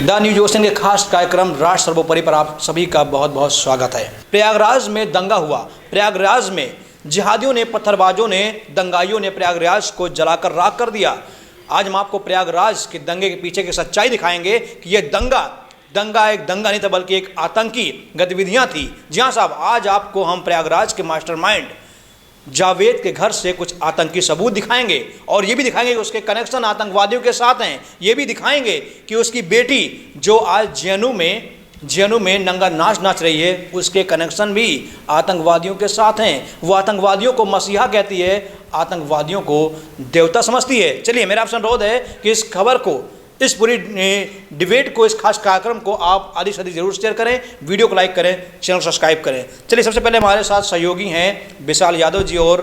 The news ocean के खास कार्यक्रम राष्ट्र सर्वोपरि पर आप सभी का बहुत बहुत स्वागत है। प्रयागराज में दंगा हुआ। प्रयागराज में जिहादियों ने, पत्थरबाजों ने, दंगाइयों ने प्रयागराज को जलाकर राख कर दिया। आज हम आपको प्रयागराज के दंगे के पीछे की सच्चाई दिखाएंगे कि यह दंगा एक दंगा नहीं था, बल्कि एक आतंकी गतिविधियां थी। जी हाँ साहब, आज आपको हम प्रयागराज के मास्टरमाइंड जावेद के घर से कुछ आतंकी सबूत दिखाएंगे और ये भी दिखाएंगे कि उसके कनेक्शन आतंकवादियों के साथ हैं। ये भी दिखाएंगे कि उसकी बेटी जो आज जेएनयू में नंगा नाच नाच रही है, उसके कनेक्शन भी आतंकवादियों के साथ हैं। वो आतंकवादियों को मसीहा कहती है, आतंकवादियों को देवता समझती है। चलिए, मेरा आपसे अनुरोध है कि इस खबर को, इस पूरी डिबेट को, इस खास कार्यक्रम को आप अधिक से अधिक जरूर शेयर करें, वीडियो को लाइक करें, चैनल सब्सक्राइब करें। चलिए, सबसे पहले हमारे साथ सहयोगी हैं विशाल यादव जी और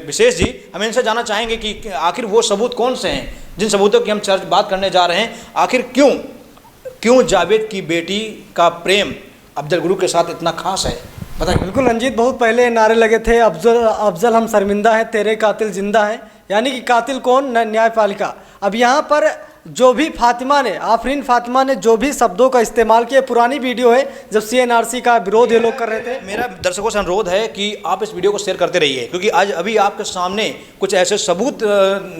विशेष जी। हम इनसे जानना चाहेंगे कि आखिर वो सबूत कौन से हैं जिन सबूतों की हम बात करने जा रहे हैं। आखिर क्यों जावेद की बेटी का प्रेम अफजल गुरु के साथ इतना खास है, बताइए। बिल्कुल रंजीत, बहुत पहले नारे लगे थे, अफजल हम शर्मिंदा है, तेरे कातिल जिंदा है। यानी कि कातिल कौन? न्यायपालिका। अब यहाँ पर जो भी आफरीन फातिमा ने जो भी शब्दों का इस्तेमाल किया, पुरानी वीडियो है जब CNRC का विरोध ये लोग कर रहे थे। मेरा दर्शकों से अनुरोध है कि आप इस वीडियो को शेयर करते रहिए, क्योंकि आज अभी आपके सामने कुछ ऐसे सबूत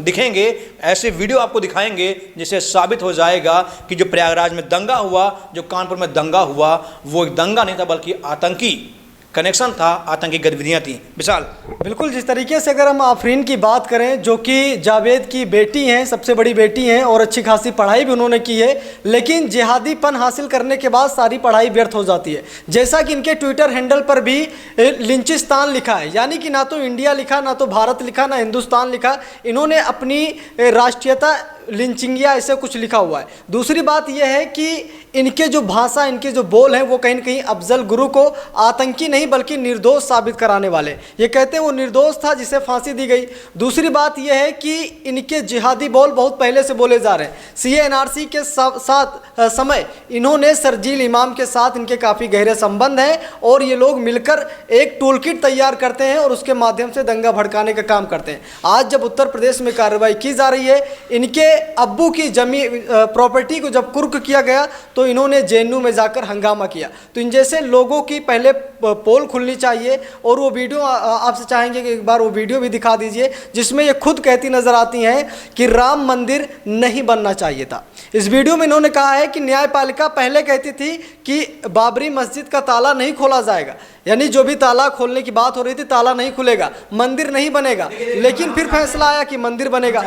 दिखेंगे, ऐसे वीडियो आपको दिखाएंगे जिससे साबित हो जाएगा कि जो प्रयागराज में दंगा हुआ, जो कानपुर में दंगा हुआ, वो एक दंगा नहीं था बल्कि आतंकी कनेक्शन था, आतंकी गतिविधियां थी। विशाल, बिल्कुल, जिस तरीके से अगर हम आफरीन की बात करें, जो कि जावेद की बेटी हैं, सबसे बड़ी बेटी हैं और अच्छी खासी पढ़ाई भी उन्होंने की है, लेकिन जिहादीपन हासिल करने के बाद सारी पढ़ाई व्यर्थ हो जाती है। जैसा कि इनके ट्विटर हैंडल पर भी लिंचिस्तान लिखा है, यानी कि ना तो इंडिया लिखा, ना तो भारत लिखा, ना हिंदुस्तान लिखा। इन्होंने अपनी राष्ट्रीयता लिंचिंगिया ऐसे कुछ लिखा हुआ है। दूसरी बात यह है कि इनके जो भाषा, इनके जो बोल हैं, वो कहीं ना कहीं अफजल गुरु को आतंकी नहीं बल्कि निर्दोष साबित कराने वाले। ये कहते हैं वो निर्दोष था जिसे फांसी दी गई। दूसरी बात यह है कि इनके जिहादी बोल बहुत पहले से बोले जा रहे हैं। CNRC के साथ समय इन्होंने शर्जील इमाम के साथ इनके काफ़ी गहरे संबंध हैं और ये लोग मिलकर एक टूल किट तैयार करते हैं और उसके माध्यम से दंगा भड़काने का काम करते हैं। आज जब उत्तर प्रदेश में कार्रवाई की जा रही है, इनके अब्बू की प्रॉपर्टी को जब कुर्क किया गया तो इन्होंने जेएनयू में जाकर हंगामा किया। तो इन जैसे लोगों की पहले पोल खुलनी चाहिए। और वो वीडियो आपसे चाहेंगे कि एक बार वो वीडियो भी दिखा दीजिए जिसमें ये खुद कहती नजर आती हैं कि राम मंदिर नहीं बनना चाहिए था। इस वीडियो में इन्होंने कहा है कि न्यायपालिका पहले कहती थी कि बाबरी मस्जिद का ताला नहीं खोला जाएगा, यानी जो भी ताला खोलने की बात हो रही थी, ताला नहीं खुलेगा, मंदिर नहीं बनेगा, लेकिन फिर फैसला आया कि मंदिर बनेगा।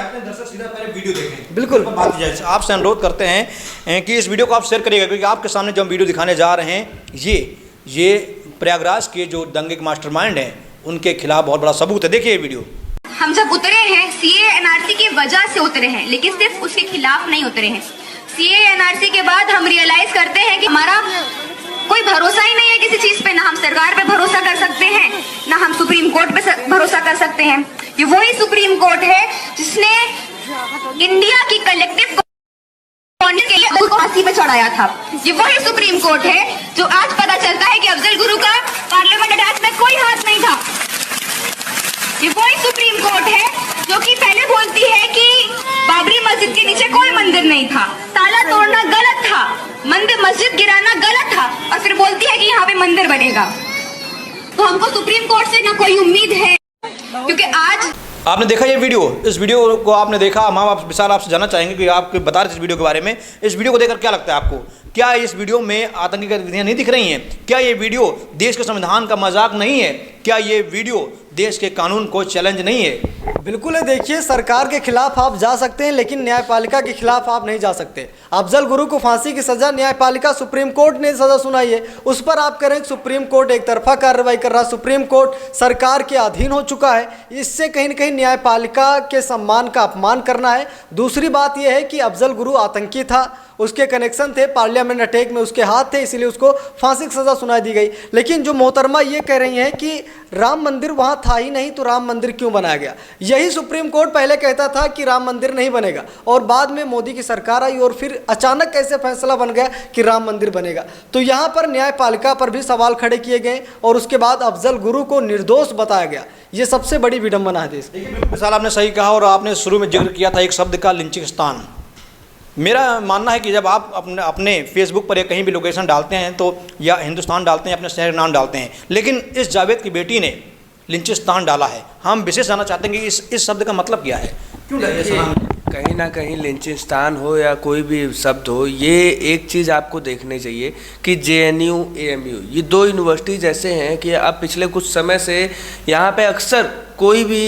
बिल्कुल, आपसे अनुरोध करते हैं कि इस वीडियो को आप शेयर करिएगा, क्योंकि आपके सामने जो हम वीडियो दिखाने जा रहे हैं, ये प्रयागराज के जो दंगे के मास्टरमाइंड हैं, उनके खिलाफ बहुत बड़ा सबूत है। देखिए ये वीडियो। हम जब उतरे हैं CNRC की वजह से उतरे हैं, लेकिन सिर्फ उसके खिलाफ नहीं उतरे हैं। CNRC के बाद हम रियलाइज करते हैं कि हमारा कोई भरोसा ही नहीं है किसी चीज पे। ना हम सरकार पे भरोसा कर सकते हैं, ना हम सुप्रीम कोर्ट पे भरोसा कर सकते हैं। ये वही सुप्रीम कोर्ट है जिसने इंडिया की कलेक्टिव के लिए अफजल को फांसी पे चढ़ाया था। ये वही सुप्रीम कोर्ट है जो आज पता चलता है कि अफजल गुरु का पार्लियामेंट अटैच में कोई हाथ नहीं था। ये वही सुप्रीम कोर्ट है जो कि पहले बोलती है कि बाबरी मस्जिद के नीचे कोई मंदिर नहीं था, ताला तोड़ना गलत था, मस्जिद गिराना गलत था, और फिर बोलती है कि यहाँ पे मंदिर बनेगा। तो हमको सुप्रीम कोर्ट से ना कोई उम्मीद है, क्योंकि आज आपने देखा ये वीडियो। इस वीडियो को आपने देखा। हम आप विशाल आपसे जानना चाहेंगे कि आप बता रहे थे इस वीडियो के बारे में। इस वीडियो को देखकर क्या लगता है आपको? क्या इस वीडियो में आतंकी गतिविधियां नहीं दिख रही हैं? क्या ये वीडियो देश के संविधान का मजाक नहीं है? क्या ये वीडियो देश के कानून को चैलेंज नहीं है? बिल्कुल है। देखिए, सरकार के खिलाफ आप जा सकते हैं, लेकिन न्यायपालिका के खिलाफ आप नहीं जा सकते। अफजल गुरु को फांसी की सजा न्यायपालिका, सुप्रीम कोर्ट ने सजा सुनाई है, उस पर आप करें सुप्रीम कोर्ट एक तरफा कार्रवाई कर रहा, सुप्रीम कोर्ट सरकार के अधीन हो चुका है। इससे कहीं न कहीं न्यायपालिका के सम्मान का अपमान करना है। दूसरी बात यह है कि अफजल गुरु आतंकी था, उसके कनेक्शन थे, पार्लियामेंट अटैक में उसके हाथ थे, इसीलिए उसको फांसी की सजा सुनाई दी गई। लेकिन जो मोहतरमा ये कह रही हैं कि राम मंदिर वहाँ था ही नहीं, तो राम मंदिर क्यों बनाया गया? यही सुप्रीम कोर्ट पहले कहता था कि राम मंदिर नहीं बनेगा, और बाद में मोदी की सरकार आई और फिर अचानक कैसे फैसला बन गया कि राम मंदिर बनेगा। तो यहाँ पर न्यायपालिका पर भी सवाल खड़े किए गए और उसके बाद अफजल गुरु को निर्दोष बताया गया। ये सबसे बड़ी विडंबना है देश की। मिसाल आपने सही कहा, और आपने शुरू में जिक्र किया था एक शब्द का, लिंचिस्तान। मेरा मानना है कि जब आप अपने अपने फेसबुक पर या कहीं भी लोकेशन डालते हैं तो या हिंदुस्तान डालते हैं, अपने शहर का नाम डालते हैं, लेकिन इस जावेद की बेटी ने लिंचिस्तान डाला है। हम विशेष जानना चाहते हैं कि इस शब्द का मतलब क्या है, क्यों डाला इस नाम? कहीं ना कहीं लिंचिस्तान हो या कोई भी शब्द हो, ये एक चीज़ आपको देखनी चाहिए कि JNU AMU ये दो यूनिवर्सिटीज़ ऐसे हैं कि अब पिछले कुछ समय से यहाँ पे अक्सर कोई भी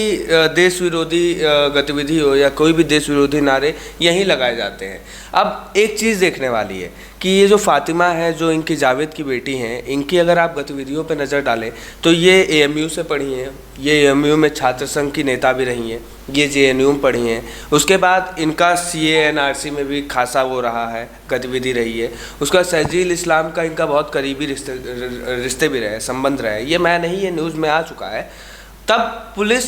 देश विरोधी गतिविधि हो या कोई भी देश विरोधी नारे यहीं लगाए जाते हैं। अब एक चीज़ देखने वाली है कि ये जो फातिमा है, जो इनकी जावेद की बेटी हैं, इनकी अगर आप गतिविधियों पे नज़र डालें तो ये AMU से पढ़ी हैं, ये AMU में छात्र संघ की नेता भी रही हैं, ये JNU में पढ़ी हैं। उसके बाद इनका CA NRC में भी खासा वो रहा है, गतिविधि रही है। उसका सहजील इस्लाम का इनका बहुत करीबी रिश्ते भी रहे, संबंध रहे। ये मैं नहीं, ये न्यूज़ में आ चुका है। तब पुलिस,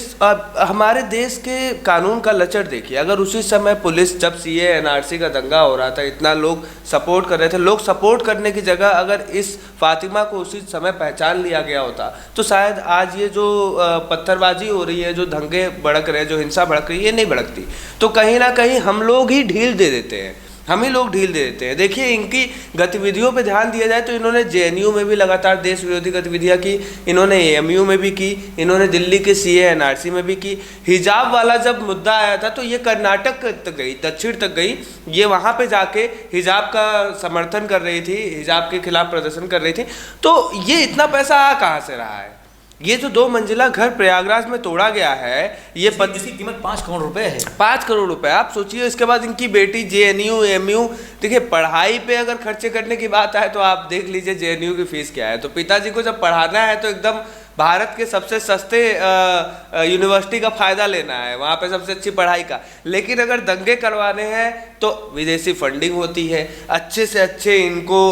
हमारे देश के कानून का लचर देखिए, अगर उसी समय पुलिस, जब CA NRC का दंगा हो रहा था, इतना लोग सपोर्ट कर रहे थे, लोग सपोर्ट करने की जगह अगर इस फातिमा को उसी समय पहचान लिया गया होता तो शायद आज ये जो पत्थरबाजी हो रही है, जो दंगे भड़क रहे हैं, जो हिंसा भड़क रही है, ये नहीं भड़कती। तो कहीं ना कहीं हम लोग ही ढील दे देते हैं, हम ही लोग ढील दे देते हैं। देखिए, इनकी गतिविधियों पे ध्यान दिया जाए तो इन्होंने JNU में भी लगातार देश विरोधी गतिविधियां की, इन्होंने AMU में भी की, इन्होंने दिल्ली के CA NRC में भी की। हिजाब वाला जब मुद्दा आया था तो ये कर्नाटक तक गई, दक्षिण तक गई, ये वहाँ पे जाके हिजाब का समर्थन कर रही थी, हिजाब के खिलाफ प्रदर्शन कर रही थी। तो ये इतना पैसा आ कहाँ से रहा है? ये जो 2 मंजिला घर प्रयागराज में तोड़ा गया है, ये जिसकी कीमत 5 करोड़ रुपए है। 5 करोड़ रुपए, आप सोचिए। इसके बाद इनकी बेटी JNU AMU, देखिए पढ़ाई पे अगर खर्चे करने की बात आए तो आप देख लीजिए JNU की फीस क्या है। तो पिताजी को जब पढ़ाना है तो एकदम भारत के सबसे सस्ते यूनिवर्सिटी का फ़ायदा लेना है, वहाँ पे सबसे अच्छी पढ़ाई का। लेकिन अगर दंगे करवाने हैं तो विदेशी फंडिंग होती है, अच्छे से अच्छे इनको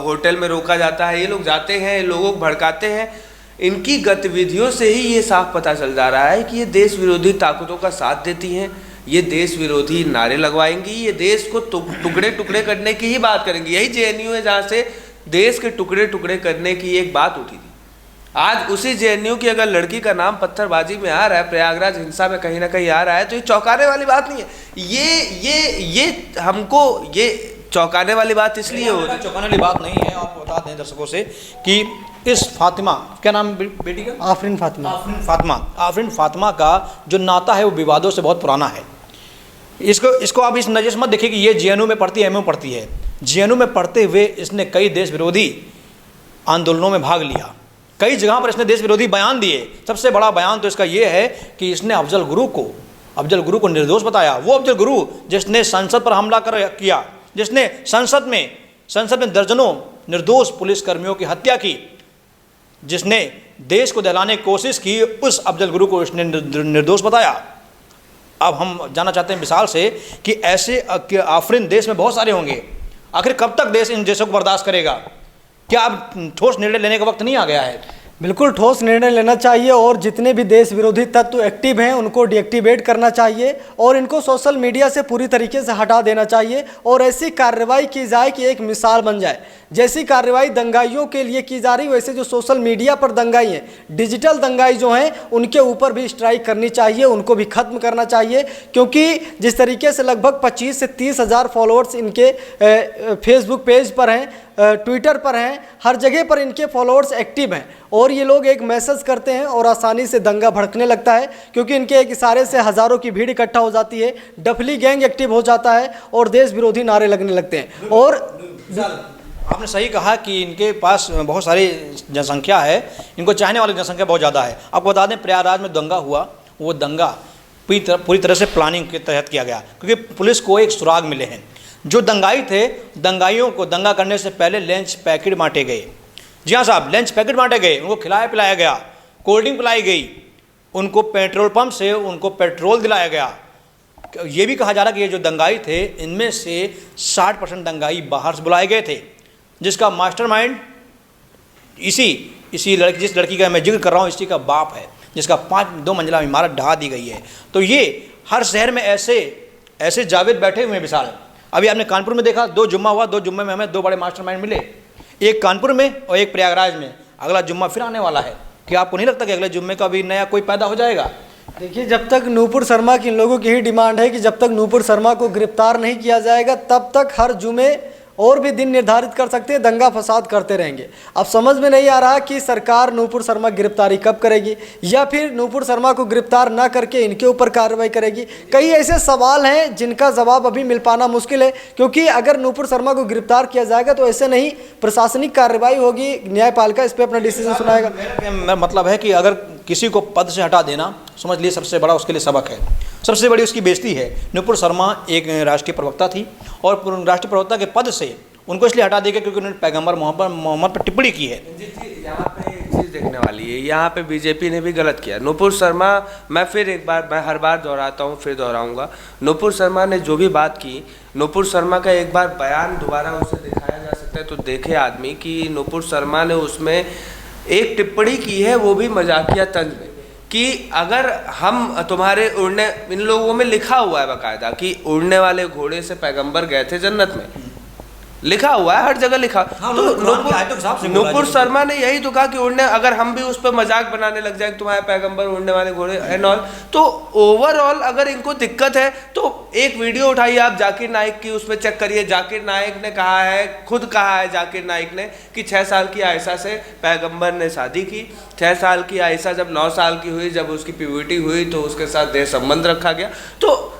होटल में रोका जाता है, ये लोग जाते हैं, लोगों को भड़काते हैं। इनकी गतिविधियों से ही ये साफ पता चल जा रहा है कि ये देश विरोधी ताकतों का साथ देती हैं, ये देश विरोधी नारे लगवाएंगी, ये देश को टुकड़े टुकड़े करने की ही बात करेंगी। यही JNU है जहाँ से देश के टुकड़े टुकड़े करने की एक बात उठी थी। आज उसी JNU की अगर लड़की का नाम पत्थरबाजी में आ रहा है, प्रयागराज हिंसा में कहीं ना कहीं आ रहा है, तो ये चौंकाने वाली बात नहीं है। ये हमको ये चौंकाने वाली बात इसलिए हो रही है। चौंकाने वाली बात नहीं है। आपको बता दें दर्शकों से कि इस फातिमा, क्या नाम बेटी का? आफरीन फातिमा। आफरीन फातिमा का जो नाता है वो विवादों से बहुत पुराना है। इसको आप इस नज़र से मत देखिए कि ये JNU में पढ़ती है, AMU पढ़ती है। JNU में पढ़ते हुए इसने कई देश विरोधी आंदोलनों में भाग लिया, कई जगह पर इसने देश विरोधी बयान दिए। सबसे बड़ा बयान तो इसका ये है कि इसने अफजल गुरु को निर्दोष बताया। वो अफजल गुरु जिसने संसद पर हमला किया, जिसने संसद में दर्जनों निर्दोष पुलिसकर्मियों की हत्या की, जिसने देश को दहलाने की कोशिश की, उस अफजल गुरु को इसने निर्दोष बताया। अब हम जानना चाहते हैं विशाल से कि ऐसे आफरीन देश में बहुत सारे होंगे, आखिर कब तक देश इन देशों को बर्दाश्त करेगा? क्या अब ठोस निर्णय लेने का वक्त नहीं आ गया है? बिल्कुल ठोस निर्णय लेना चाहिए और जितने भी देश विरोधी तत्व एक्टिव हैं उनको डीएक्टिवेट करना चाहिए और इनको सोशल मीडिया से पूरी तरीके से हटा देना चाहिए और ऐसी कार्रवाई की जाए कि एक मिसाल बन जाए। जैसी कार्रवाई दंगाइयों के लिए की जा रही, वैसे जो सोशल मीडिया पर दंगाई हैं, डिजिटल दंगाई जो हैं, उनके ऊपर भी स्ट्राइक करनी चाहिए, उनको भी ख़त्म करना चाहिए। क्योंकि जिस तरीके से लगभग 25 से 30 हज़ार फॉलोअर्स इनके फेसबुक पेज पर हैं, ट्विटर पर हैं, हर जगह पर इनके फॉलोअर्स एक्टिव हैं और ये लोग एक मैसेज करते हैं और आसानी से दंगा भड़कने लगता है क्योंकि इनके एक इशारे से हज़ारों की भीड़ इकट्ठा हो जाती है, डफली गैंग एक्टिव हो जाता है और देश विरोधी नारे लगने लगते हैं। और आपने सही कहा कि इनके पास बहुत सारी जनसंख्या है, इनको चाहने वाली जनसंख्या बहुत ज़्यादा है। आपको बता दें, प्रयागराज में दंगा हुआ, वो दंगा पूरी तरह से प्लानिंग के तहत किया गया क्योंकि पुलिस को एक सुराग मिले हैं। जो दंगाई थे, दंगाइयों को दंगा करने से पहले लंच पैकेट बांटे गए। जी हाँ साहब, लंच पैकेट बांटे गए, उनको खिलाया पिलाया गया, कोल्ड ड्रिंक पिलाई गई, उनको पेट्रोल पंप से उनको पेट्रोल दिलाया गया। ये भी कहा जा रहा कि ये जो दंगाई थे, इनमें से 60% दंगाई बाहर से बुलाए गए थे, जिसका मास्टरमाइंड जिस लड़की का मैं जिक्र कर रहा हूँ, इसी का बाप है, जिसका 2 मंजिला इमारत ढहा दी गई है। तो ये हर शहर में ऐसे जावेद बैठे हुए हैं विशाल। अभी आपने कानपुर में देखा, 2 जुम्मा हुआ, 2 जुम्मे में हमें 2 बड़े मास्टरमाइंड मिले, एक कानपुर में और एक प्रयागराज में। अगला जुम्मा फिर आने वाला है। क्या आपको नहीं लगता कि अगले जुम्मे का भी नया कोई पैदा हो जाएगा? देखिए, जब तक नूपुर शर्मा की इन लोगों की ही डिमांड है कि जब तक नूपुर शर्मा को गिरफ्तार नहीं किया जाएगा तब तक हर जुमे और भी दिन निर्धारित कर सकते हैं, दंगा फसाद करते रहेंगे। अब समझ में नहीं आ रहा कि सरकार नूपुर शर्मा की गिरफ्तारी कब करेगी, या फिर नूपुर शर्मा को गिरफ्तार ना करके इनके ऊपर कार्रवाई करेगी। कई ऐसे सवाल हैं जिनका जवाब अभी मिल पाना मुश्किल है, क्योंकि अगर नूपुर शर्मा को गिरफ्तार किया जाएगा तो ऐसे नहीं प्रशासनिक कार्रवाई होगी, न्यायपालिका इस पर अपना डिसीजन सुनाएगा। मेरा मतलब है कि अगर किसी को पद से हटा देना, समझ लिए सबसे बड़ा उसके लिए सबक है, सबसे बड़ी उसकी बेइज्जती है। नूपुर शर्मा एक राष्ट्रीय प्रवक्ता थी और राष्ट्रीय प्रवक्ता के पद से उनको इसलिए हटा दिया क्योंकि उन्होंने पैगंबर मोहम्मद पर टिप्पणी की है। यहाँ पे एक चीज़ देखने वाली है, यहाँ पे बीजेपी ने भी गलत किया। नूपुर शर्मा, मैं हर बार दोहराता हूँ, फिर दोहराऊंगा, नूपुर शर्मा ने जो भी बात की, नूपुर शर्मा का एक बार बयान दोबारा उसे दिखाया जा सकता है तो देखे आदमी कि नूपुर शर्मा ने उसमें एक टिप्पणी की है, वो भी मजाकिया तंज में, कि अगर हम तुम्हारे उड़ने, इन लोगों में लिखा हुआ है बाकायदा कि उड़ने वाले घोड़े से पैगंबर गए थे जन्नत में, लिखा हुआ है, हर जगह लिखा। हाँ, तो नूपुर है। शर्मा ने यही तो कहा कि उड़ने, अगर हम भी उस पर मजाक बनाने लग जाए तुम्हारे पैगंबर उड़ने वाले घोड़े एंड ऑल, तो ओवरऑल अगर इनको दिक्कत है तो एक वीडियो उठाइए आप जाकिर नाइक की, उसमें चेक करिए। जाकिर नाइक ने कहा है, खुद कहा है जाकिर नाइक ने कि 6 साल की आयशा से पैगंबर ने शादी की। 6 साल की आयशा जब 9 साल की हुई, जब उसकी प्यूबर्टी हुई तो उसके साथ देह संबंध रखा गया। तो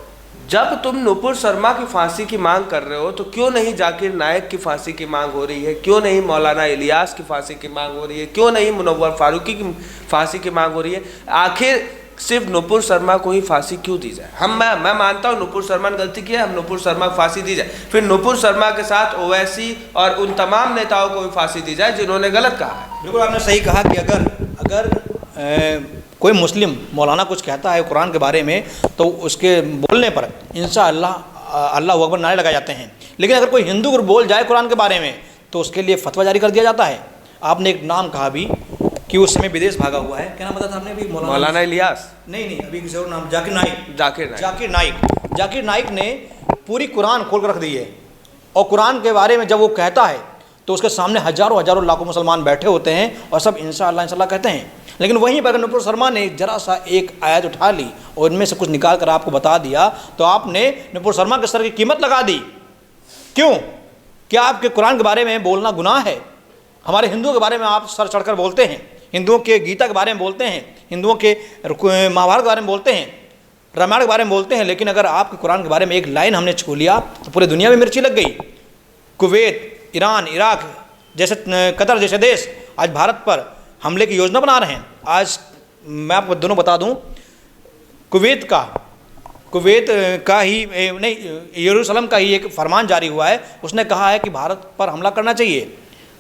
जब तुम नूपुर शर्मा की फांसी की मांग कर रहे हो तो क्यों नहीं जाकिर नाइक की फांसी की मांग हो रही है, क्यों नहीं मौलाना इलियास की फांसी की मांग हो रही है, क्यों नहीं मुनव्वर फारूकी की फांसी की मांग हो रही है? आखिर सिर्फ नूपुर शर्मा को ही फांसी क्यों दी जाए? मैं मानता हूँ नूपुर शर्मा ने गलती की है, हम नूपुर शर्मा को फांसी दी जाए, फिर नूपुर शर्मा के साथ ओवैसी और उन तमाम नेताओं को भी फांसी दी जाए जिन्होंने गलत कहा है। बिल्कुल आपने सही कहा कि अगर कोई मुस्लिम मौलाना कुछ कहता है कुरान के बारे में तो उसके बोलने पर इंशाअल्लाह अल्लाह अकबर नारे लगाए जाते हैं, लेकिन अगर कोई हिंदू बोल जाए कुरान के बारे में तो उसके लिए फतवा जारी कर दिया जाता है। आपने एक नाम कहा भी कि उस समय विदेश भागा हुआ है, क्या नाम बताया था आपने अभी? मौलाना इलियास? नहीं, अभी किसी और नाम, जाकिर नाइक। जाकिर नाइक ने पूरी कुरान खोल कर रख दी है, और कुरान के बारे में जब वो कहता है तो उसके सामने हजारों लाखों मुसलमान बैठे होते हैं और सब इंशाअल्लाह कहते हैं। लेकिन वहीं पर अगर नूपुर शर्मा ने जरा सा एक आयत उठा ली और इनमें से कुछ निकाल कर आपको बता दिया तो आपने नूपुर शर्मा के सर की कीमत लगा दी। क्यों? क्या आपके कुरान के बारे में बोलना गुनाह है? हमारे हिंदुओं के बारे में आप सर चढ़कर बोलते हैं, हिंदुओं के गीता के बारे में बोलते हैं, हिंदुओं के महाभारत के बारे में बोलते हैं, रामायण के बारे में बोलते हैं, लेकिन अगर आपके कुरान के बारे में एक लाइन हमने छू लिया तो पूरी दुनिया में मिर्ची लग गई। कुवैत, ईरान, इराक जैसे, कतर जैसे देश आज भारत पर हमले की योजना बना रहे हैं। आज मैं आपको दोनों बता दूं, कुवैत का ही नहीं, यरूशलेम का ही एक फरमान जारी हुआ है। उसने कहा है कि भारत पर हमला करना चाहिए,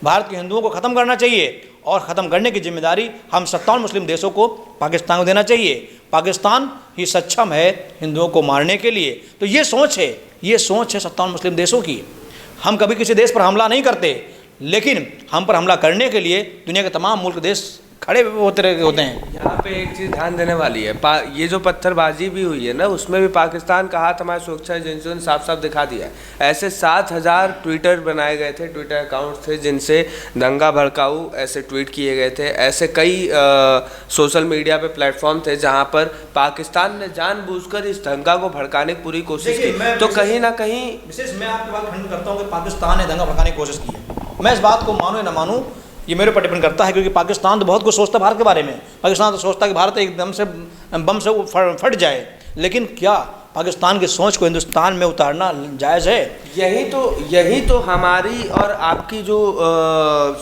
भारत के हिंदुओं को ख़त्म करना चाहिए, और ख़त्म करने की जिम्मेदारी हम 57 मुस्लिम देशों को पाकिस्तान को देना चाहिए। पाकिस्तान ही सक्षम है हिंदुओं को मारने के लिए। तो ये सोच है 57 मुस्लिम देशों की। हम कभी किसी देश पर हमला नहीं करते, लेकिन हम पर हमला करने के लिए दुनिया के तमाम मुल्क देश खड़े होते हैं। यहाँ पे एक चीज़ ध्यान देने वाली है, ये जो पत्थरबाजी भी हुई है ना, उसमें भी पाकिस्तान का हाथ हमारी सुरक्षा एजेंसियों ने साफ साफ दिखा दिया है। ऐसे 7000 ट्विटर बनाए गए थे, ट्विटर अकाउंट्स थे जिनसे दंगा भड़काऊ ऐसे ट्वीट किए गए थे। ऐसे कई सोशल मीडिया पे प्लेटफॉर्म थे जहाँ पर पाकिस्तान ने जानबूझकर इस दंगा को भड़काने की पूरी कोशिश की। तो कहीं ना कहीं मैं आपकी बात खंडन करता हूँ कि पाकिस्तान ने दंगा भड़काने की कोशिश की है। मैं इस बात को मानूँ या ना मानूँ, ये मेरे पर डिपेंड करता है, क्योंकि पाकिस्तान तो बहुत कुछ सोचता है भारत के बारे में। पाकिस्तान तो सोचता है कि भारत एकदम से बम से फट जाए, लेकिन क्या पाकिस्तान की सोच को हिंदुस्तान में उतारना जायज़ है? यही तो हमारी और आपकी जो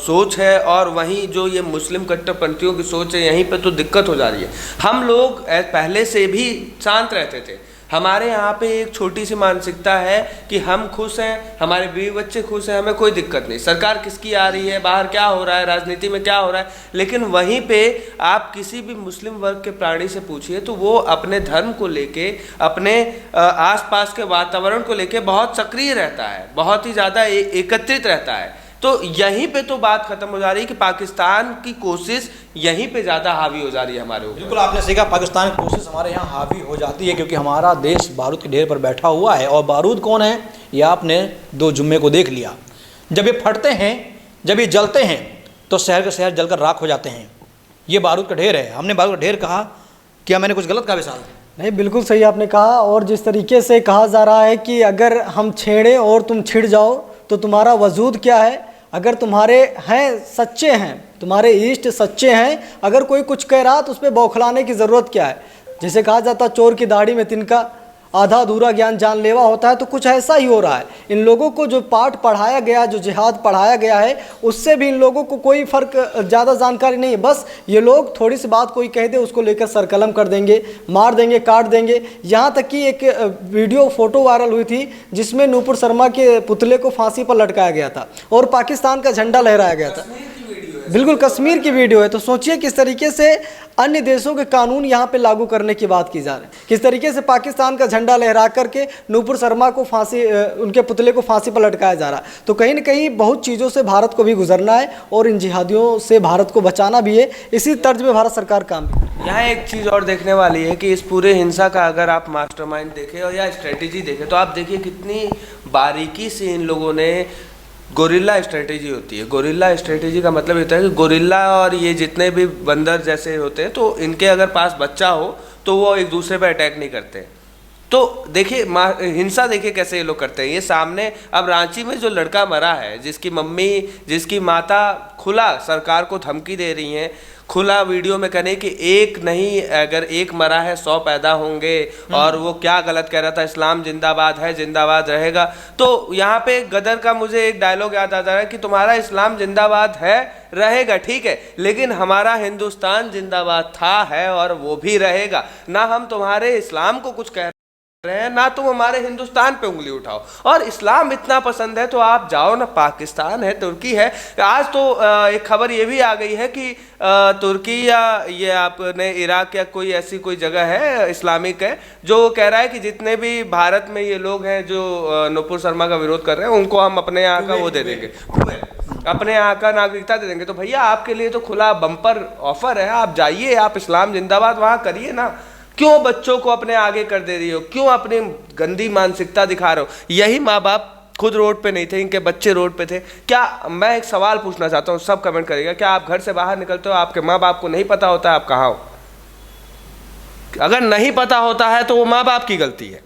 सोच है, और वहीं जो ये मुस्लिम कट्टरपंथियों की सोच है, यहीं पे तो दिक्कत हो जा रही है। हम लोग पहले से भी शांत रहते थे। हमारे यहाँ पे एक छोटी सी मानसिकता है कि हम खुश हैं, हमारे बीवी बच्चे खुश हैं, हमें कोई दिक्कत नहीं, सरकार किसकी आ रही है, बाहर क्या हो रहा है, राजनीति में क्या हो रहा है। लेकिन वहीं पे आप किसी भी मुस्लिम वर्ग के प्राणी से पूछिए तो वो अपने धर्म को लेके, अपने आसपास के वातावरण को लेके बहुत सक्रिय रहता है, बहुत ही ज़्यादा एकत्रित रहता है। तो यहीं पे तो बात खत्म हो जा रही है कि पाकिस्तान की कोशिश यहीं पे ज़्यादा हावी हो जा रही है हमारे ऊपर। बिल्कुल आपने सही कहा, पाकिस्तान की कोशिश हमारे यहाँ हावी हो जाती है, क्योंकि हमारा देश बारूद के ढेर पर बैठा हुआ है। और बारूद कौन है, ये आपने 2 जुम्मे को देख लिया। जब ये फटते हैं, जब ये जलते हैं तो शहर के शहर जलकर राख हो जाते हैं। ये बारूद का ढेर है। हमने बारूद का ढेर कहा क्या मैंने कुछ गलत कहा विशाल? नहीं, बिल्कुल सही आपने कहा। और जिस तरीके से कहा जा रहा है कि अगर हम छेड़ें और तुम छिड़ जाओ तो तुम्हारा वजूद क्या है, अगर तुम्हारे हैं सच्चे हैं, तुम्हारे इष्ट सच्चे हैं, अगर कोई कुछ कह रहा तो उस पर बौखलाने की ज़रूरत क्या है। जैसे कहा जाता चोर की दाढ़ी में तिनका, आधा अधूरा ज्ञान जानलेवा होता है, तो कुछ ऐसा ही हो रहा है। इन लोगों को जो पाठ पढ़ाया गया, जो जिहाद पढ़ाया गया है, उससे भी इन लोगों को कोई फ़र्क ज़्यादा जानकारी नहीं है। बस ये लोग थोड़ी सी बात कोई कह दे उसको लेकर सरकलम कर देंगे, मार देंगे, काट देंगे। यहाँ तक कि एक वीडियो फ़ोटो वायरल हुई थी जिसमें नूपुर शर्मा के पुतले को फांसी पर लटकाया गया था और पाकिस्तान का झंडा लहराया गया था। बिल्कुल कश्मीर की वीडियो है। तो सोचिए किस तरीके से अन्य देशों के कानून यहाँ पे लागू करने की बात की जा रही है, किस तरीके से पाकिस्तान का झंडा लहरा करके नूपुर शर्मा को फांसी, उनके पुतले को फांसी पर लटकाया जा रहा है। तो कहीं ना कहीं बहुत चीज़ों से भारत को भी गुजरना है और इन जिहादियों से भारत को बचाना भी है। इसी तर्ज में भारत सरकार काम भी। यहाँ एक चीज़ और देखने वाली है कि इस पूरे हिंसा का अगर आप मास्टरमाइंड देखें और या स्ट्रेटेजी देखें तो आप देखिए कितनी बारीकी से इन लोगों ने, गोरिल्ला स्ट्रेटेजी होती है। गोरिल्ला स्ट्रेटेजी का मतलब होता है कि गोरिल्ला और ये जितने भी बंदर जैसे होते हैं तो इनके अगर पास बच्चा हो तो वो एक दूसरे पर अटैक नहीं करते। तो देखिए हिंसा देखिए कैसे ये लोग करते हैं। ये सामने अब रांची में जो लड़का मरा है, जिसकी मम्मी, जिसकी माता खुला सरकार को धमकी दे रही हैं, खुला वीडियो में कहने कि एक नहीं, अगर एक मरा है 100 पैदा होंगे, और वो क्या गलत कह रहा था, इस्लाम जिंदाबाद है, जिंदाबाद रहेगा। तो यहाँ पे गदर का मुझे एक डायलॉग याद आता है कि तुम्हारा इस्लाम जिंदाबाद है, रहेगा, ठीक है, लेकिन हमारा हिंदुस्तान जिंदाबाद था, है और वो भी रहेगा। ना हम तुम्हारे इस्लाम को कुछ कह रहे हैं, ना तुम हमारे हिंदुस्तान पे उंगली उठाओ। और इस्लाम इतना पसंद है तो आप जाओ ना, पाकिस्तान है, तुर्की है। आज तो एक खबर ये भी आ गई है कि तुर्की या ये आपने इराक या कोई ऐसी कोई जगह है इस्लामिक है जो कह रहा है कि जितने भी भारत में ये लोग हैं जो नूपुर शर्मा का विरोध कर रहे हैं उनको हम अपने यहाँ का वो दे देंगे, अपने यहाँ का नागरिकता दे देंगे। तो भैया आपके लिए तो खुला बम्पर ऑफर है, आप जाइए, आप इस्लाम जिंदाबाद वहाँ करिए ना। क्यों बच्चों को अपने आगे कर दे रही हो, क्यों अपनी गंदी मानसिकता दिखा रहे हो? यही माँ बाप खुद रोड पे नहीं थे, इनके बच्चे रोड पे थे। क्या, मैं एक सवाल पूछना चाहता हूँ, सब कमेंट करिएगा, क्या आप घर से बाहर निकलते हो, आपके माँ बाप को नहीं पता होता है आप कहाँ हो? अगर नहीं पता होता है तो वो माँ बाप की गलती है।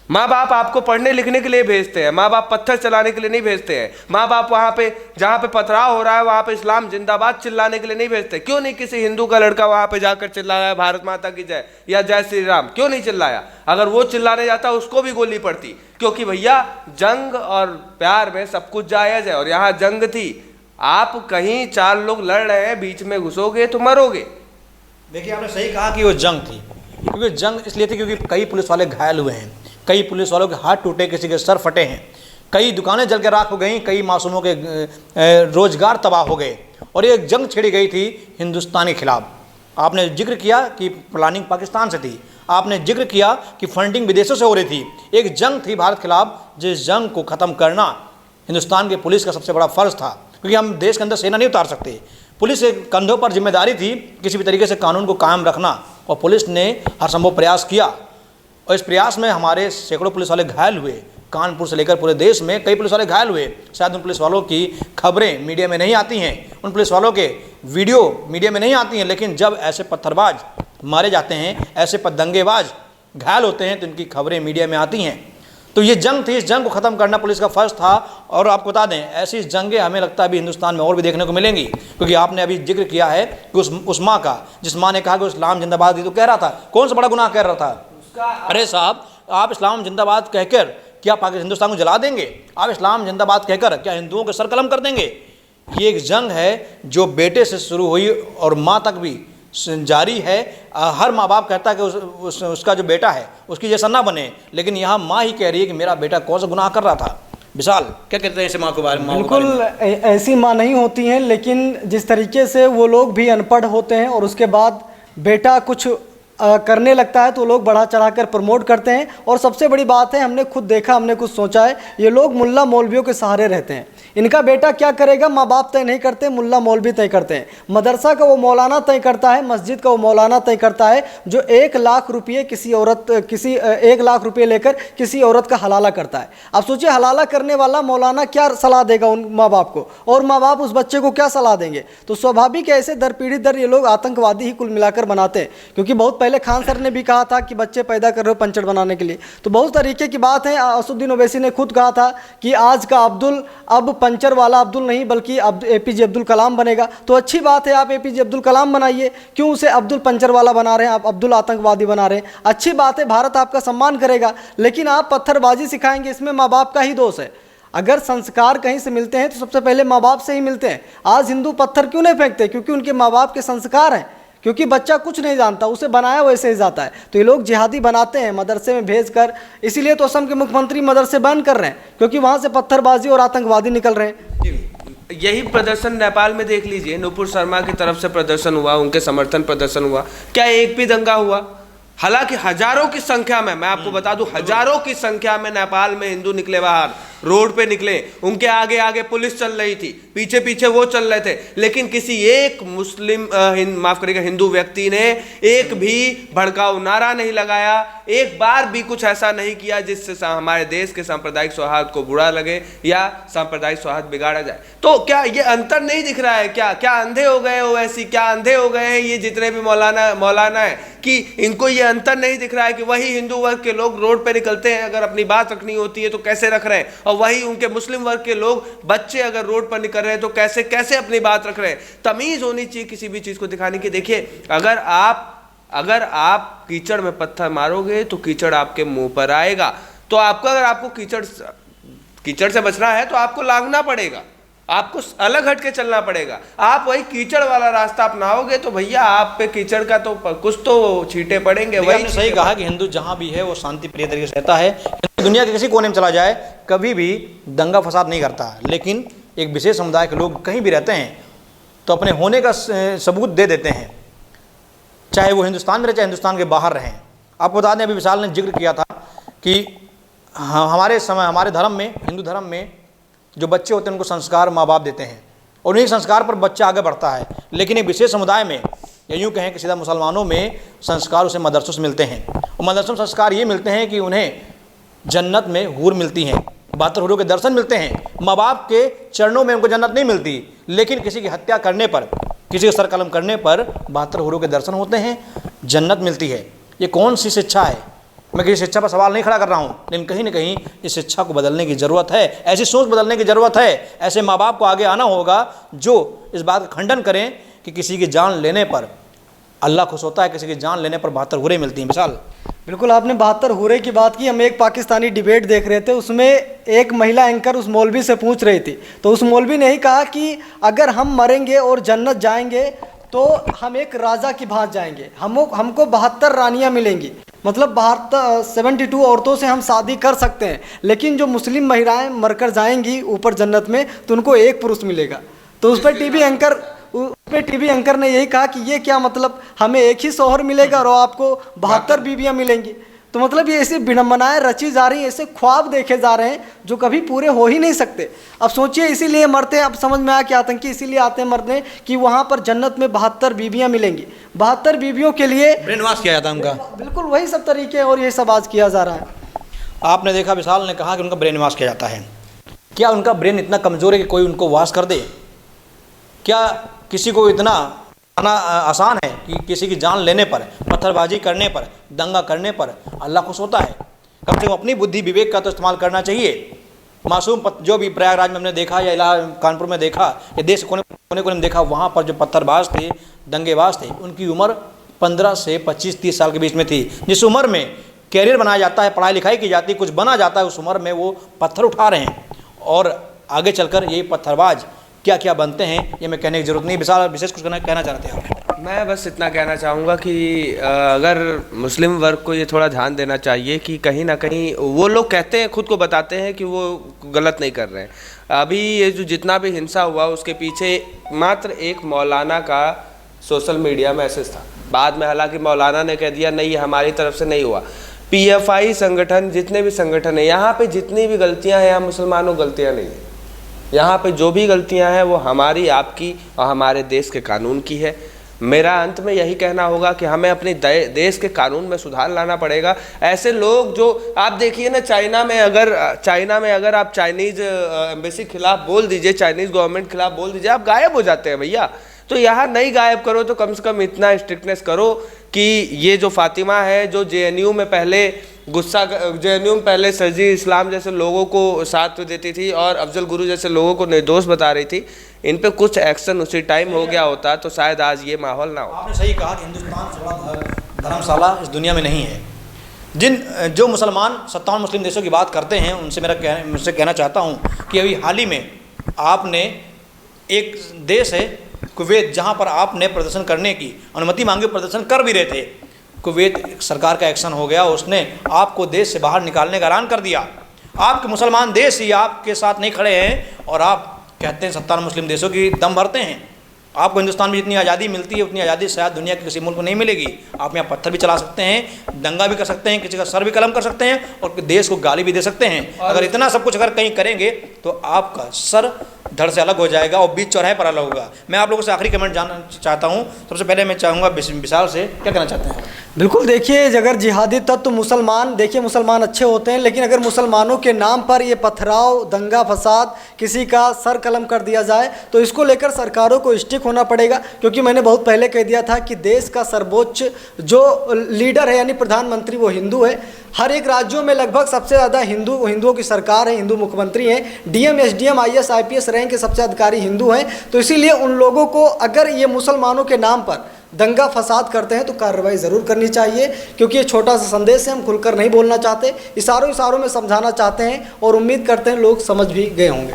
माँ बाप आपको पढ़ने लिखने के लिए भेजते हैं, माँ बाप पत्थर चलाने के लिए नहीं भेजते हैं। माँ बाप वहाँ पे जहाँ पे पथराव हो रहा है वहाँ पे इस्लाम जिंदाबाद चिल्लाने के लिए नहीं भेजते। क्यों नहीं किसी हिंदू का लड़का वहाँ पे जाकर चिल्लाया भारत माता की जय या जय श्री राम, क्यों नहीं चिल्लाया? अगर वो चिल्लाने जाता उसको भी गोली पड़ती, क्योंकि भैया जंग और प्यार में सब कुछ जायज़ है। और यहाँ जंग थी, आप कहीं 4 लोग लड़ रहे हैं, बीच में घुसोगे तो मरोगे। देखिए आपने सही कहा कि वो जंग थी, क्योंकि जंग इसलिए थी क्योंकि कई पुलिस वाले घायल हुए हैं, कई पुलिस वालों के हाथ टूटे, किसी के सर फटे हैं, कई दुकानें जल के राख हो गई, कई मासूमों के रोजगार तबाह हो गए। और ये जंग छेड़ी गई थी हिंदुस्तान के खिलाफ। आपने जिक्र किया कि प्लानिंग पाकिस्तान से थी, आपने जिक्र किया कि फंडिंग विदेशों से हो रही थी। एक जंग थी भारत के खिलाफ, जिस जंग को ख़त्म करना हिंदुस्तान के पुलिस का सबसे बड़ा फ़र्ज़ था, क्योंकि हम देश के अंदर सेना नहीं उतार सकते। पुलिस के कंधों पर जिम्मेदारी थी किसी भी तरीके से कानून को कायम रखना, और पुलिस ने हर संभव प्रयास किया। और इस प्रयास में हमारे सैकड़ों पुलिस वाले घायल हुए, कानपुर से लेकर पूरे देश में कई पुलिस वाले घायल हुए। शायद उन पुलिस वालों की खबरें मीडिया में नहीं आती हैं, उन पुलिस वालों के वीडियो मीडिया में नहीं आती हैं, लेकिन जब ऐसे पत्थरबाज मारे जाते हैं, ऐसे दंगेबाज घायल होते हैं तो इनकी खबरें मीडिया में आती हैं। तो ये जंग थी, इस जंग को ख़त्म करना पुलिस का फ़र्ज़ था। और आपको बता दें, ऐसी जंगें हमें लगता है अभी हिंदुस्तान में और भी देखने को मिलेंगी, क्योंकि आपने अभी जिक्र किया है कि उस माँ का, जिस माँ ने कहा कि इस्लाम जिंदाबाद दी, तो कह रहा था कौन सा बड़ा गुनाह कह रहा था? अरे साहब, आप इस्लाम जिंदाबाद कहकर क्या पाकिस्तान हिंदुस्तान को जला देंगे? आप इस्लाम जिंदाबाद कहकर क्या हिंदुओं के सर कलम कर देंगे? ये एक जंग है जो बेटे से शुरू हुई और माँ तक भी जारी है। हर माँ बाप कहता है कि उसका जो बेटा है उसकी जैसा ना बने, लेकिन यहाँ माँ ही कह रही है कि मेरा बेटा कौन सा गुनाह कर रहा था। विशाल, क्या कहते हैं ऐसे माँ को बारे में? बिल्कुल ऐसी माँ नहीं होती हैं, लेकिन जिस तरीके से वो लोग भी अनपढ़ होते हैं और उसके बाद बेटा कुछ करने लगता है तो लोग बढ़ा चढ़ाकर प्रमोट करते हैं। और सबसे बड़ी बात है, हमने खुद देखा, हमने कुछ सोचा है, ये लोग मुल्ला मौलवियों के सहारे रहते हैं। इनका बेटा क्या करेगा माँ बाप तय नहीं करते, मुल्ला मौलवी तय करते हैं। मदरसा का वो मौलाना तय करता है, मस्जिद का वो मौलाना तय करता है, जो 1 लाख रुपये किसी 1 लाख रुपये लेकर किसी औरत का हलाला करता है। अब सोचिए, हलाला करने वाला मौलाना क्या सलाह देगा उन माँ बाप को, और माँ बाप उस बच्चे को क्या सलाह देंगे? तो स्वाभाविक है, ऐसे दर पीढ़ी दर ये लोग आतंकवादी ही कुल मिलाकर बनाते हैं। क्योंकि बहुत पहले खान सर ने भी कहा था कि बच्चे पैदा कर रहे हो पंचर बनाने के लिए, तो बहुत तरीके की बात है। असदुद्दीन ओवैसी ने खुद कहा था कि आज का अब्दुल अब पंचर वाला अब्दुल नहीं बल्कि APJ अब्दुल कलाम बनेगा। तो अच्छी बात है, आप APJ अब्दुल कलाम बनाइए, क्यों उसे अब्दुल पंचर वाला बना रहे हैं, आप अब्दुल आतंकवादी बना रहे हैं। अच्छी बात है, भारत आपका सम्मान करेगा, लेकिन आप पत्थरबाजी सिखाएंगे, इसमें माँ बाप का ही दोष है। अगर संस्कार कहीं से मिलते हैं तो सबसे पहले माँ बाप से ही मिलते हैं। आज हिंदू पत्थर क्यों नहीं फेंकते? क्योंकि उनके माँ बाप के संस्कार हैं, क्योंकि बच्चा कुछ नहीं जानता, उसे बनाया वैसे ही जाता है। तो ये लोग जिहादी बनाते हैं मदरसे में भेजकर, इसीलिए तो असम के मुख्यमंत्री मदरसे बंद कर रहे हैं, क्योंकि वहाँ से पत्थरबाजी और आतंकवादी निकल रहे हैं। यही प्रदर्शन नेपाल में देख लीजिए, नुपुर शर्मा की तरफ से प्रदर्शन हुआ, उनके समर्थन प्रदर्शन हुआ, क्या एक भी दंगा हुआ? हालांकि हजारों की संख्या में, मैं आपको बता दूं, हजारों की संख्या में नेपाल में हिंदू निकले बाहर, रोड पे निकले, उनके आगे आगे पुलिस चल रही थी, पीछे पीछे वो चल रहे थे, लेकिन किसी एक मुस्लिम माफ करिएगा हिंदू व्यक्ति ने एक भी भड़काऊ नारा नहीं लगाया, एक बार भी कुछ ऐसा नहीं किया जिससे हमारे देश के सांप्रदायिक सौहार्द को बुरा लगे या सांप्रदायिक सौहार्द बिगाड़ा जाए। तो क्या ये अंतर नहीं दिख रहा है? क्या अंधे हो गए हो ऐसी? क्या अंधे हो गए हैं ये जितने भी मौलाना है कि इनको ये अंतर नहीं दिख रहा है कि वही हिंदू वर्ग के लोग रोड पे निकलते हैं, अगर अपनी बात रखनी होती है तो कैसे रख रहे हैं, और वही उनके मुस्लिम वर्ग के लोग बच्चे अगर रोड पर निकल रहे हैं तो कैसे कैसे अपनी बात रख रहे हैं। तमीज होनी चाहिए किसी भी चीज को दिखाने की। देखिए, अगर आप कीचड़ में पत्थर मारोगे तो कीचड़ आपके मुंह पर आएगा। तो अगर आपको कीचड़ से बचना है तो आपको लांघना पड़ेगा, आपको अलग हट के चलना पड़ेगा। आप वही कीचड़ वाला रास्ता अपनाओगे तो भैया आप पे कीचड़ का तो कुछ तो छींटे पड़ेंगे। वही सही कहा कि हिंदू जहाँ भी है वो शांति प्रिय तरीके से रहता है, दुनिया के किसी कोने में चला जाए कभी भी दंगा फसाद नहीं करता। लेकिन एक विशेष समुदाय के लोग कहीं भी रहते हैं तो अपने होने का सबूत दे देते हैं, चाहे वो हिंदुस्तान में रहे चाहे हिंदुस्तान के बाहर रहें। आपको बता दें, अभी विशाल ने जिक्र किया था कि हमारे धर्म में, हिंदू धर्म में जो बच्चे होते हैं उनको संस्कार माँ बाप देते हैं और उन्हीं संस्कार पर बच्चा आगे बढ़ता है। लेकिन एक विशेष समुदाय में, या यूँ कहें कि सीधा मुसलमानों में, संस्कार उसे मदरसों से मिलते हैं। और मदरसों में संस्कार ये मिलते हैं कि उन्हें जन्नत में हूर मिलती हैं, 72 हूरों के दर्शन मिलते हैं। माँ बाप के चरणों में उनको जन्नत नहीं मिलती, लेकिन किसी की हत्या करने पर, किसी का सर कलम करने पर 72 हूरों के दर्शन होते हैं, जन्नत मिलती है। ये कौन सी शिक्षा है? मैं किसी शिक्षा पर सवाल नहीं खड़ा कर रहा हूँ, लेकिन कहीं ना कहीं इस शिक्षा को बदलने की ज़रूरत है, ऐसी सोच बदलने की ज़रूरत है। ऐसे माँ बाप को आगे आना होगा जो इस बात का खंडन करें कि किसी की जान लेने पर अल्लाह खुश होता है, किसी की जान लेने पर 72 हूरें मिलती हैं। मिसाल, बिल्कुल आपने 72 हूरे की बात की। हम एक पाकिस्तानी डिबेट देख रहे थे, उसमें एक महिला एंकर उस मौलवी से पूछ रही थी, तो उस मौलवी ने ही कहा कि अगर हम मरेंगे और जन्नत जाएंगे तो हम एक राजा की भांत जाएंगे, हमको 72 रानियां मिलेंगी, मतलब 72 औरतों से हम शादी कर सकते हैं। लेकिन जो मुस्लिम महिलाएं मरकर जाएंगी ऊपर जन्नत में तो उनको एक पुरुष मिलेगा। तो उस पर टीवी एंकर ने यही कहा कि ये क्या मतलब, हमें एक ही शौहर मिलेगा और आपको 72 बीवियां मिलेंगी। तो मतलब ये ऐसी विडंबनाएं रची जा रही हैं, ऐसे ख्वाब देखे जा रहे हैं जो कभी पूरे हो ही नहीं सकते। अब सोचिए, इसीलिए मरते हैं। अब समझ में आया कि आतंकी इसीलिए आते हैं मरने कि वहाँ पर जन्नत में 72 बीवियाँ मिलेंगी। 72 बीवियों के लिए ब्रेन वॉश किया जाता है उनका, बिल्कुल वही सब तरीके और ये सब आज किया जा रहा है। आपने देखा, विशाल ने कहा कि उनका ब्रेन वॉश किया जाता है। क्या उनका ब्रेन इतना कमज़ोर है कि कोई उनको वॉश कर दे? क्या किसी को इतना आसान है कि किसी की जान लेने पर, पत्थरबाजी करने पर, दंगा करने पर अल्लाह खुश होता है? कम से कम अपनी बुद्धि विवेक का तो इस्तेमाल करना चाहिए। मासूम जो भी प्रयागराज में हमने देखा या कानपुर में देखा या देश कोने कोने में देखा, वहाँ पर जो पत्थरबाज थे, दंगेबाज थे, उनकी उम्र 15 से 25-30 साल के बीच में थी। जिस उम्र में कैरियर बनाया जाता है, पढ़ाई लिखाई की जाती है, कुछ बना जाता है, उस उम्र में वो पत्थर उठा रहे हैं। और आगे चलकर ये पत्थरबाज क्या क्या बनते हैं, ये मैं कहने की जरूरत नहीं। विशेष कुछ कहना चाहते हैं आप? मैं बस इतना कहना चाहूँगा कि अगर मुस्लिम वर्ग को ये थोड़ा ध्यान देना चाहिए कि कहीं ना कहीं वो लोग कहते हैं, खुद को बताते हैं कि वो गलत नहीं कर रहे हैं। अभी ये जो जितना भी हिंसा हुआ उसके पीछे मात्र एक मौलाना का सोशल मीडिया मैसेज था। बाद में हालांकि मौलाना ने कह दिया नहीं, ये हमारी तरफ से नहीं हुआ। PFI संगठन, जितने भी संगठन हैं, यहाँ पे जितनी भी गलतियाँ हैं, यहाँ मुसलमानों गलतियाँ नहीं हैं। यहाँ पे जो भी गलतियाँ हैं वो हमारी, आपकी और हमारे देश के कानून की है। मेरा अंत में यही कहना होगा कि हमें अपने देश के कानून में सुधार लाना पड़ेगा। ऐसे लोग जो आप देखिए ना, चाइना में अगर आप चाइनीज़ एम्बेसी खिलाफ बोल दीजिए, चाइनीज़ गवर्नमेंट खिलाफ बोल दीजिए, आप गायब हो जाते हैं भैया। तो यहाँ नहीं गायब करो तो कम से कम इतना स्ट्रिक्टनेस करो कि ये जो फातिमा है, जो जेएनयू में पहले जेएनयू में पहले सरजी इस्लाम जैसे लोगों को साथ देती थी और अफजल गुरु जैसे लोगों को निर्दोष बता रही थी, इन पे कुछ एक्शन उसी टाइम हो गया होता तो शायद आज ये माहौल ना हो। आपने सही कहा कि हिंदुस्तान से बड़ा धर्मशाला इस दुनिया में नहीं है। जो मुसलमान 57 मुस्लिम देशों की बात करते हैं मुझसे कहना चाहता हूँ कि अभी हाल ही में आपने एक देश है कुवैत, जहाँ पर आपने प्रदर्शन करने की अनुमति मांगी, प्रदर्शन कर भी रहे थे। कुवैत सरकार का एक्शन हो गया, उसने आपको देश से बाहर निकालने का ऐलान कर दिया। आपके मुसलमान देश ही आपके साथ नहीं खड़े हैं और आप कहते हैं 57 मुस्लिम देशों की दम भरते हैं। आपको हिंदुस्तान में जितनी आज़ादी मिलती है उतनी आज़ादी शायद दुनिया के किसी मुल्क को नहीं मिलेगी। आप यहाँ पत्थर भी चला सकते हैं, दंगा भी कर सकते हैं, किसी का सर भी कलम कर सकते हैं और देश को गाली भी दे सकते हैं। अगर इतना सब कुछ अगर कहीं करेंगे तो आपका सर धड़ से अलग हो जाएगा और बीच चौराहे पर अलग होगा। मैं आप लोगों से आखिरी कमेंट जानना चाहता हूँ। सबसे पहले मैं चाहूँगा विशाल से, क्या कहना चाहते हैं? बिल्कुल, देखिए अगर जिहादी तत्व मुसलमान, देखिए मुसलमान अच्छे होते हैं, लेकिन अगर मुसलमानों के नाम पर ये पथराव, दंगा फसाद, किसी का सर कलम कर दिया जाए तो इसको लेकर सरकारों को स्टिक होना पड़ेगा। क्योंकि मैंने बहुत पहले कह दिया था कि देश का सर्वोच्च जो लीडर है यानी प्रधानमंत्री वो हिंदू है। हर एक राज्यों में लगभग सबसे ज़्यादा हिंदुओं की सरकार है, हिंदू मुख्यमंत्री हैं, DM SDM IAS IPS rank के सबसे अधिकारी हिंदू हैं। तो इसीलिए उन लोगों को अगर ये मुसलमानों के नाम पर दंगा फसाद करते हैं तो कार्रवाई ज़रूर करनी चाहिए। क्योंकि ये छोटा सा संदेश है, हम खुलकर नहीं बोलना चाहते, इशारों में समझाना चाहते हैं और उम्मीद करते हैं लोग समझ भी गए होंगे।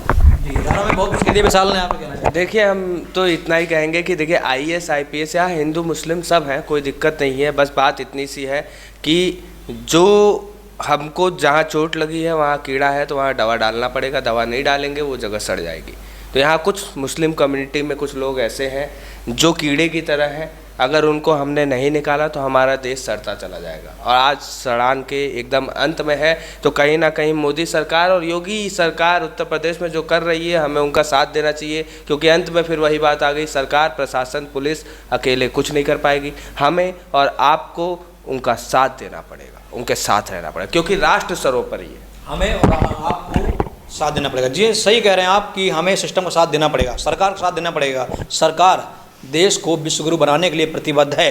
में बहुत कुछ कह दिया विशाल ने, आप कहना चाहिए? देखिए हम तो इतना ही कहेंगे कि देखिए आईएएस आईपीएस या हिंदू मुस्लिम सब हैं, कोई दिक्कत नहीं है। बस बात इतनी सी है कि जो हमको जहाँ चोट लगी है वहाँ कीड़ा है तो वहाँ दवा डालना पड़ेगा, दवा नहीं डालेंगे वो जगह सड़ जाएगी। तो यहाँ कुछ मुस्लिम कम्युनिटी में कुछ लोग ऐसे हैं जो कीड़े की तरह हैं, अगर उनको हमने नहीं निकाला तो हमारा देश सड़ता चला जाएगा। और आज सड़ान के एकदम अंत में है, तो कहीं ना कहीं मोदी सरकार और योगी सरकार उत्तर प्रदेश में जो कर रही है हमें उनका साथ देना चाहिए। क्योंकि अंत में फिर वही बात आ गई, सरकार प्रशासन पुलिस अकेले कुछ नहीं कर पाएगी, हमें और आपको उनका साथ देना पड़ेगा, उनके साथ रहना पड़ेगा, क्योंकि राष्ट्र सर्वोपरि है। हमें और आपको साथ देना पड़ेगा। जी सही कह रहे हैं आप कि हमें सिस्टम का साथ देना पड़ेगा, सरकार का साथ देना पड़ेगा। सरकार देश को विश्वगुरु बनाने के लिए प्रतिबद्ध है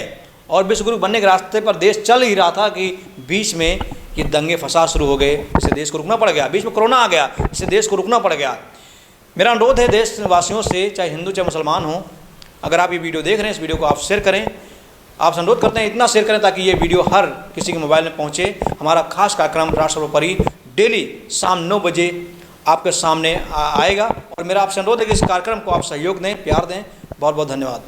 और विश्वगुरु बनने के रास्ते पर देश चल ही रहा था कि बीच में ये दंगे फसाद शुरू हो गए, इससे देश को रुकना पड़ गया। बीच में कोरोना आ गया, इससे देश को रुकना पड़ गया। मेरा अनुरोध है देशवासियों से, चाहे हिंदू चाहे मुसलमान हो, अगर आप ये वीडियो देख रहे हैं इस वीडियो को आप शेयर करें। आपसे अनुरोध करते हैं इतना शेयर करें ताकि ये वीडियो हर किसी के मोबाइल में पहुँचे। हमारा खास कार्यक्रम राष्ट्र सर्वोपरि डेली शाम 9 बजे आपके सामने आएगा और मेरा आपसे अनुरोध है कि इस कार्यक्रम को आप सहयोग दें, प्यार दें। बहुत बहुत धन्यवाद।